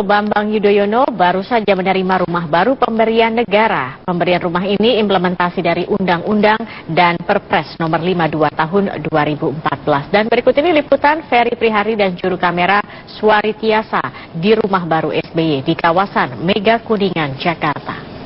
Bambang Yudhoyono baru saja menerima rumah baru pemberian negara. Pemberian rumah ini implementasi dari Undang-Undang dan Perpres nomor 52 tahun 2014. Dan berikut ini liputan Ferry Prihari dan juru kamera Suari Tiasa di rumah baru SBY di kawasan Mega Kuningan, Jakarta.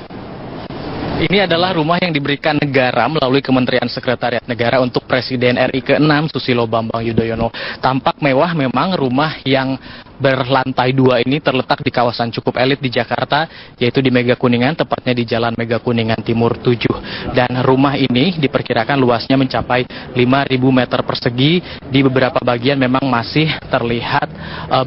Ini adalah rumah yang diberikan negara melalui Kementerian Sekretariat Negara untuk Presiden RI ke-6 Susilo Bambang Yudhoyono. Tampak mewah memang rumah yang berlantai 2 ini terletak di kawasan cukup elit di Jakarta, yaitu di Mega Kuningan, tepatnya di Jalan Mega Kuningan Timur 7. Dan rumah ini diperkirakan luasnya mencapai 5.000 meter persegi. Di beberapa bagian memang masih terlihat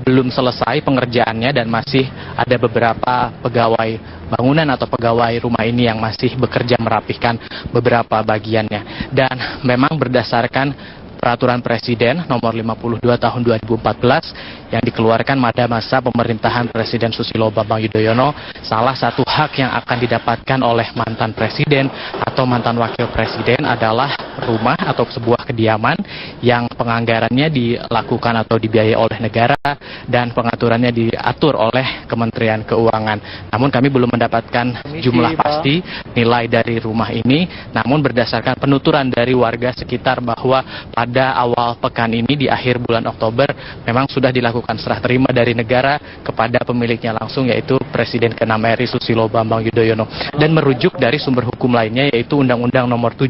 belum selesai pengerjaannya dan masih ada beberapa pegawai bangunan atau pegawai rumah ini yang masih bekerja merapihkan beberapa bagiannya. Dan memang berdasarkan Peraturan Presiden nomor 52 tahun 2014 yang dikeluarkan pada masa pemerintahan Presiden Susilo Bambang Yudhoyono, salah satu hak yang akan didapatkan oleh mantan presiden atau mantan wakil presiden adalah rumah atau sebuah kediaman yang penganggarannya dilakukan atau dibiayai oleh negara dan pengaturannya diatur oleh Kementerian Keuangan. Namun kami belum mendapatkan jumlah pasti nilai dari rumah ini, namun berdasarkan penuturan dari warga sekitar bahwa pada awal pekan ini di akhir bulan Oktober memang sudah dilakukan serah terima dari negara kepada pemiliknya langsung, yaitu Presiden ke-6 RI Susilo Bambang Yudhoyono. Dan merujuk dari sumber hukum lainnya, yaitu Undang-Undang nomor 7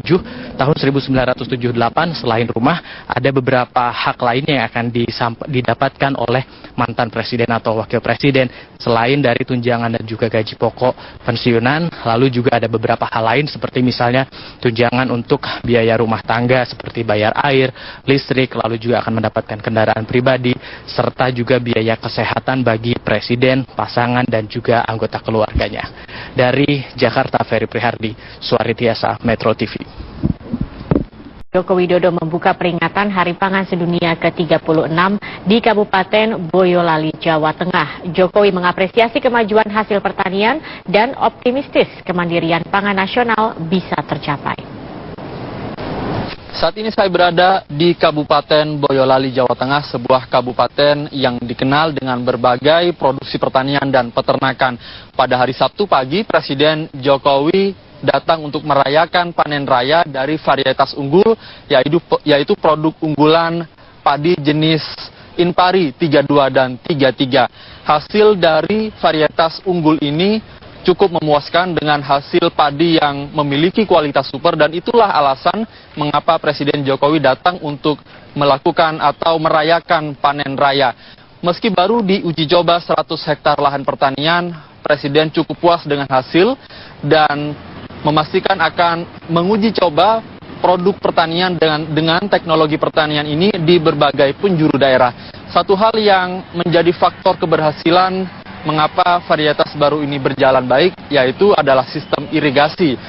tahun 1978, selain rumah ada beberapa hak lainnya yang akan didapatkan oleh mantan presiden atau wakil presiden selain dari tunjangan dan juga gaji pokok pensiunan. Lalu juga ada beberapa hal lain seperti misalnya tunjangan untuk biaya rumah tangga seperti bayar air, listrik, lalu juga akan mendapatkan kendaraan pribadi, serta juga biaya kesehatan bagi presiden, pasangan, dan juga anggota keluarganya. Dari Jakarta, Ferry Prihardi, Suari Tiasa, Metro TV. Joko Widodo membuka peringatan Hari Pangan Sedunia ke-36 di Kabupaten Boyolali, Jawa Tengah. Jokowi mengapresiasi kemajuan hasil pertanian dan optimistis kemandirian pangan nasional bisa tercapai. Saat ini saya berada di Kabupaten Boyolali, Jawa Tengah, sebuah kabupaten yang dikenal dengan berbagai produksi pertanian dan peternakan. Pada hari Sabtu pagi, Presiden Jokowi datang untuk merayakan panen raya dari varietas unggul, yaitu produk unggulan padi jenis Inpari 32 dan 33. Hasil dari varietas unggul ini cukup memuaskan dengan hasil padi yang memiliki kualitas super, dan itulah alasan mengapa Presiden Jokowi datang untuk melakukan atau merayakan panen raya. Meski baru diuji coba 100 hektar lahan pertanian, Presiden cukup puas dengan hasil dan memastikan akan menguji coba produk pertanian dengan teknologi pertanian ini di berbagai penjuru daerah. Satu hal yang menjadi faktor keberhasilan mengapa varietas baru ini berjalan baik, yaitu adalah sistem irigasi.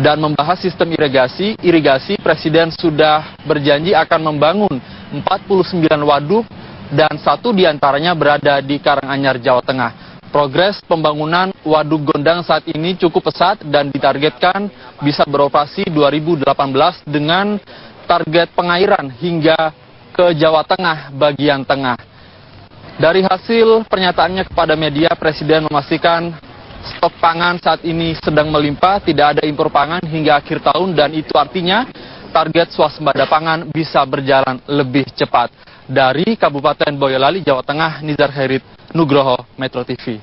Dan membahas sistem irigasi, Presiden sudah berjanji akan membangun 49 waduk dan satu diantaranya berada di Karanganyar, Jawa Tengah. Progres pembangunan waduk Gondang saat ini cukup pesat dan ditargetkan bisa beroperasi 2018 dengan target pengairan hingga ke Jawa Tengah bagian tengah. Dari hasil pernyataannya kepada media, Presiden memastikan stok pangan saat ini sedang melimpah, tidak ada impor pangan hingga akhir tahun, dan itu artinya target swasembada pangan bisa berjalan lebih cepat. Dari Kabupaten Boyolali, Jawa Tengah, Nizar Herit Nugroho, Metro TV.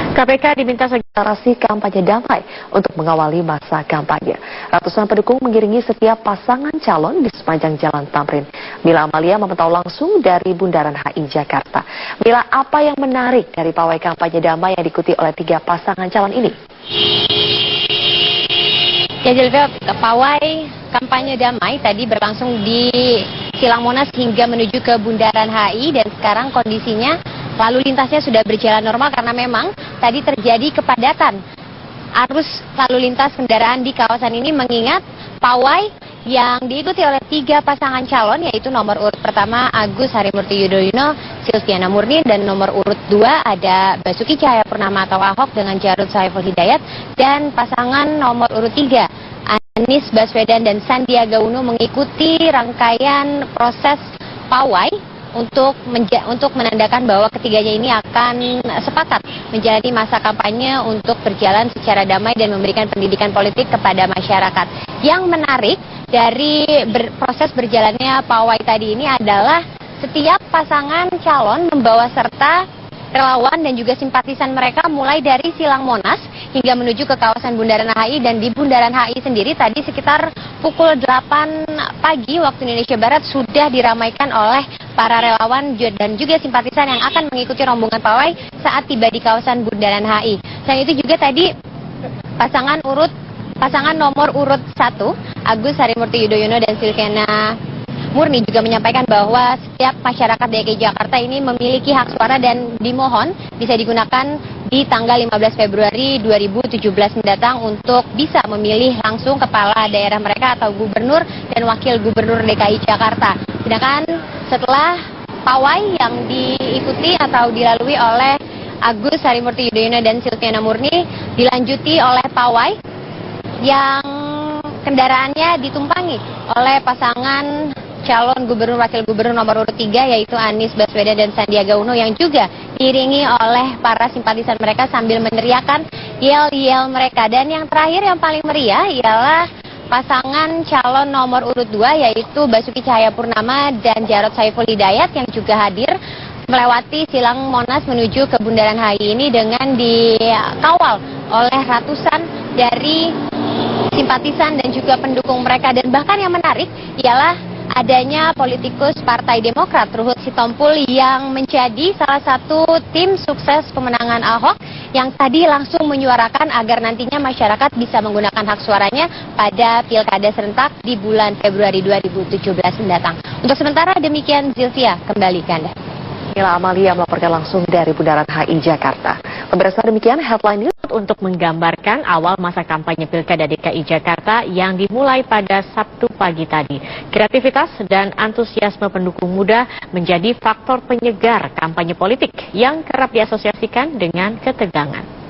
KPK diminta deklarasi kampanye damai untuk mengawali masa kampanye. Ratusan pendukung mengiringi setiap pasangan calon di sepanjang Jalan Tamrin. Mila Amalia memantau langsung dari Bundaran HI Jakarta. Mila, apa yang menarik dari pawai kampanye damai yang diikuti oleh 3 pasangan calon ini? Ya, Jelvia, pawai kampanye damai tadi berlangsung di Silang Monas hingga menuju ke Bundaran HI, dan sekarang kondisinya lalu lintasnya sudah berjalan normal karena memang tadi terjadi kepadatan arus lalu lintas kendaraan di kawasan ini, mengingat pawai yang diikuti oleh 3 pasangan calon, yaitu nomor urut pertama Agus Harimurti Yudhoyono, Silviana Murni, dan nomor urut 2 ada Basuki Cahayapurnama atau Ahok dengan Jarod Saiful Hidayat, dan pasangan nomor urut 3 Anies Baswedan dan Sandiaga Uno mengikuti rangkaian proses pawai untuk menandakan bahwa ketiganya ini akan sepakat menjalani masa kampanye untuk berjalan secara damai dan memberikan pendidikan politik kepada masyarakat. Yang menarik dari proses berjalannya pawai tadi ini adalah setiap pasangan calon membawa serta relawan dan juga simpatisan mereka mulai dari Silang Monas hingga menuju ke kawasan Bundaran HI, dan di Bundaran HI sendiri tadi sekitar pukul 8 pagi waktu Indonesia Barat sudah diramaikan oleh para relawan dan juga simpatisan yang akan mengikuti rombongan pawai saat tiba di kawasan Bundaran HI. Selain itu juga tadi pasangan nomor urut 1 Agus Harimurti Yudhoyono dan Silviana Murni juga menyampaikan bahwa setiap masyarakat DKI Jakarta ini memiliki hak suara dan dimohon bisa digunakan di tanggal 15 Februari 2017 mendatang untuk bisa memilih langsung kepala daerah mereka atau gubernur dan wakil gubernur DKI Jakarta. Sedangkan setelah pawai yang diikuti atau dilalui oleh Agus Harimurti Yudhoyono dan Silviana Murni dilanjuti oleh pawai yang kendaraannya ditumpangi oleh pasangan calon gubernur wakil gubernur nomor urut 3 yaitu Anies Baswedan dan Sandiaga Uno yang juga diiringi oleh para simpatisan mereka sambil meneriakan yel-yel mereka. Dan yang terakhir yang paling meriah ialah pasangan calon nomor urut 2 yaitu Basuki Cahayapurnama dan Jarod Saiful Hidayat yang juga hadir melewati Silang Monas menuju ke Bundaran HI ini dengan dikawal oleh ratusan dari simpatisan dan juga pendukung mereka. Dan bahkan yang menarik ialah adanya politikus Partai Demokrat Ruhut Sitompul yang menjadi salah satu tim sukses pemenangan Ahok yang tadi langsung menyuarakan agar nantinya masyarakat bisa menggunakan hak suaranya pada pilkada serentak di bulan Februari 2017 mendatang. Untuk sementara demikian, Zilvia, kembali ke Anda. Mila Amalia melaporkan langsung dari Bundaran HI Jakarta. Pemirsa, demikian headline news. Untuk menggambarkan awal masa kampanye Pilkada DKI Jakarta yang dimulai pada Sabtu pagi tadi. Kreativitas dan antusiasme pendukung muda menjadi faktor penyegar kampanye politik yang kerap diasosiasikan dengan ketegangan.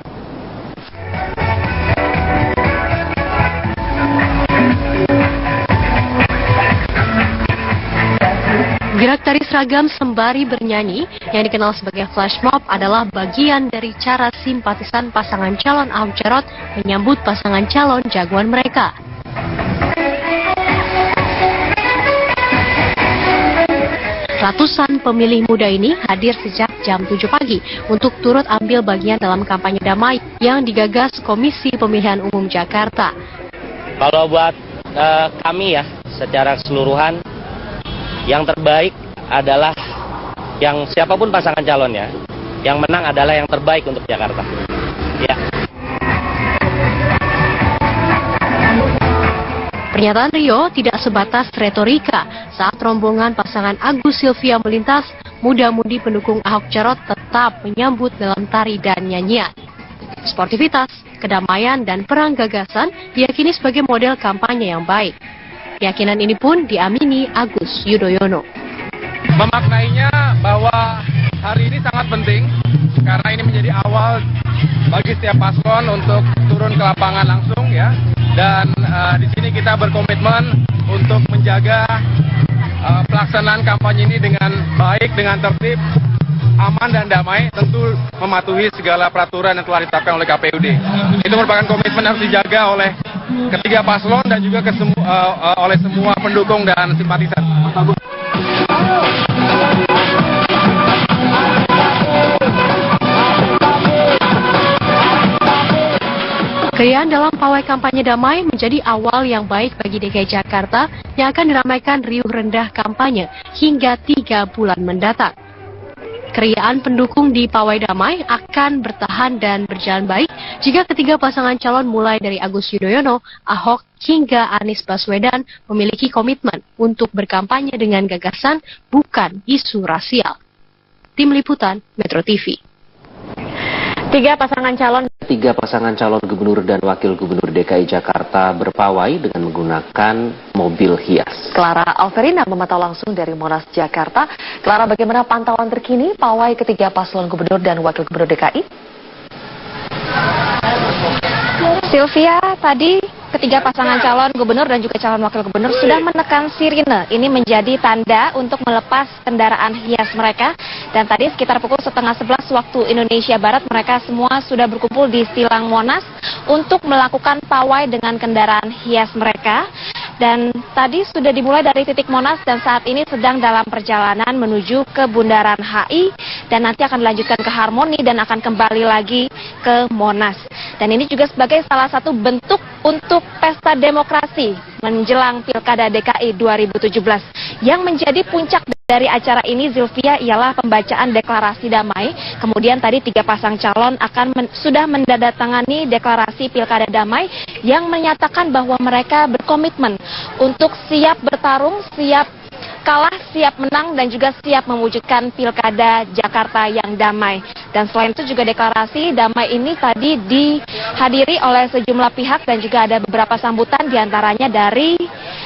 Gerak tari seragam sembari bernyanyi yang dikenal sebagai flash mob adalah bagian dari cara simpatisan pasangan calon Ahok Jarot menyambut pasangan calon jagoan mereka. Ratusan pemilih muda ini hadir sejak jam 7 pagi untuk turut ambil bagian dalam kampanye damai yang digagas Komisi Pemilihan Umum Jakarta. Kalau buat kami ya, secara keseluruhan, yang terbaik adalah yang siapapun pasangan calonnya, yang menang adalah yang terbaik untuk Jakarta. Ya. Pernyataan Rio tidak sebatas retorika saat rombongan pasangan Agus Silvia melintas, muda-mudi pendukung Ahok Jarot tetap menyambut dalam tari dan nyanyian. Sportivitas, kedamaian, dan perang gagasan diyakini sebagai model kampanye yang baik. Keyakinan ini pun diamini Agus Yudhoyono. Memaknainya bahwa hari ini sangat penting karena ini menjadi awal bagi setiap paslon untuk turun ke lapangan langsung ya. Dan di sini kita berkomitmen untuk menjaga pelaksanaan kampanye ini dengan baik, dengan tertib, aman dan damai, tentu mematuhi segala peraturan yang telah ditetapkan oleh KPUD. Itu merupakan komitmen yang harus dijaga oleh ketiga paslon dan juga oleh semua pendukung dan simpatisan. Keriaan dalam pawai kampanye damai menjadi awal yang baik bagi DKI Jakarta yang akan diramaikan riuh rendah kampanye hingga 3 bulan mendatang. Keriaan pendukung di pawai damai akan bertahan dan berjalan baik jika ketiga pasangan calon mulai dari Agus Yudhoyono, Ahok, hingga Anies Baswedan memiliki komitmen untuk berkampanye dengan gagasan bukan isu rasial. Tim Liputan Metro TV. Tiga pasangan calon gubernur dan wakil gubernur DKI Jakarta berpawai dengan menggunakan mobil hias. Clara Alverina memantau langsung dari Monas, Jakarta. Clara, bagaimana pantauan terkini pawai ketiga paslon gubernur dan wakil gubernur DKI? Sylvia, tadi ketiga pasangan calon gubernur dan juga calon wakil gubernur sudah menekan sirine. Ini menjadi tanda untuk melepas kendaraan hias mereka. Dan tadi sekitar pukul 10:30 waktu Indonesia Barat, mereka semua sudah berkumpul di Silang Monas untuk melakukan pawai dengan kendaraan hias mereka. Dan tadi sudah dimulai dari titik Monas dan saat ini sedang dalam perjalanan menuju ke Bundaran HI dan nanti akan dilanjutkan ke Harmoni dan akan kembali lagi ke Monas. Dan ini juga sebagai salah satu bentuk untuk pesta demokrasi menjelang Pilkada DKI 2017. Yang menjadi puncak dari acara ini, Zilvia, ialah pembacaan deklarasi damai. Kemudian tadi 3 pasang calon sudah mendandatangani deklarasi Pilkada damai yang menyatakan bahwa mereka berkomitmen untuk siap bertarung, siap kalah, siap menang, dan juga siap mewujudkan Pilkada Jakarta yang damai. Dan selain itu juga deklarasi damai ini tadi dihadiri oleh sejumlah pihak dan juga ada beberapa sambutan diantaranya dari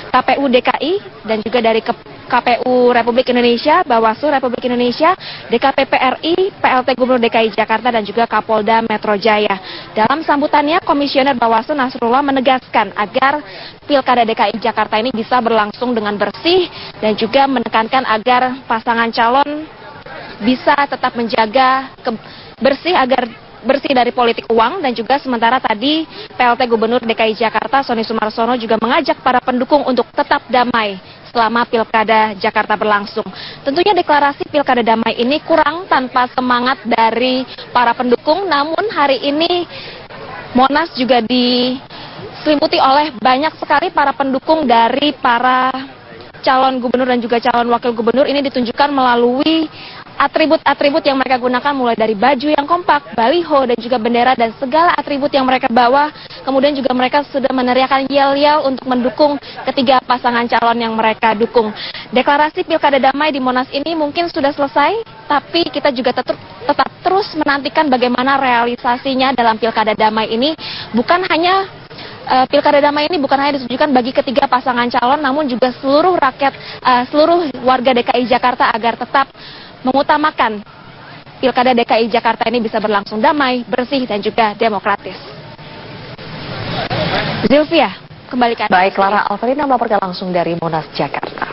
KPU DKI dan juga dari KPU Republik Indonesia, Bawaslu Republik Indonesia, DKPP RI, PLT Gubernur DKI Jakarta dan juga Kapolda Metro Jaya. Dalam sambutannya, Komisioner Bawaslu Nasrullah menegaskan agar Pilkada DKI Jakarta ini bisa berlangsung dengan bersih dan juga menekankan agar pasangan calon bisa tetap menjaga bersih agar bersih dari politik uang. Dan juga sementara tadi PLT Gubernur DKI Jakarta Sonny Sumarsono juga mengajak para pendukung untuk tetap damai selama Pilkada Jakarta berlangsung. Tentunya deklarasi Pilkada damai ini kurang tanpa semangat dari para pendukung, namun hari ini Monas juga diselimuti oleh banyak sekali para pendukung dari para calon gubernur dan juga calon wakil gubernur. Ini ditunjukkan melalui atribut-atribut yang mereka gunakan, mulai dari baju yang kompak, baliho, dan juga bendera, dan segala atribut yang mereka bawa. Kemudian juga mereka sudah meneriakkan yel-yel untuk mendukung ketiga pasangan calon yang mereka dukung. Deklarasi Pilkada damai di Monas ini mungkin sudah selesai, tapi kita juga tetap terus menantikan bagaimana realisasinya dalam Pilkada damai ini. Bukan hanya Pilkada damai ini bukan hanya ditujukan bagi ketiga pasangan calon, namun juga seluruh rakyat, seluruh warga DKI Jakarta agar tetap mengutamakan Pilkada DKI Jakarta ini bisa berlangsung damai, bersih, dan juga demokratis. Zilvia, kembali ke Anda. Baik, Clara Alvarina melaporkan langsung dari Monas, Jakarta.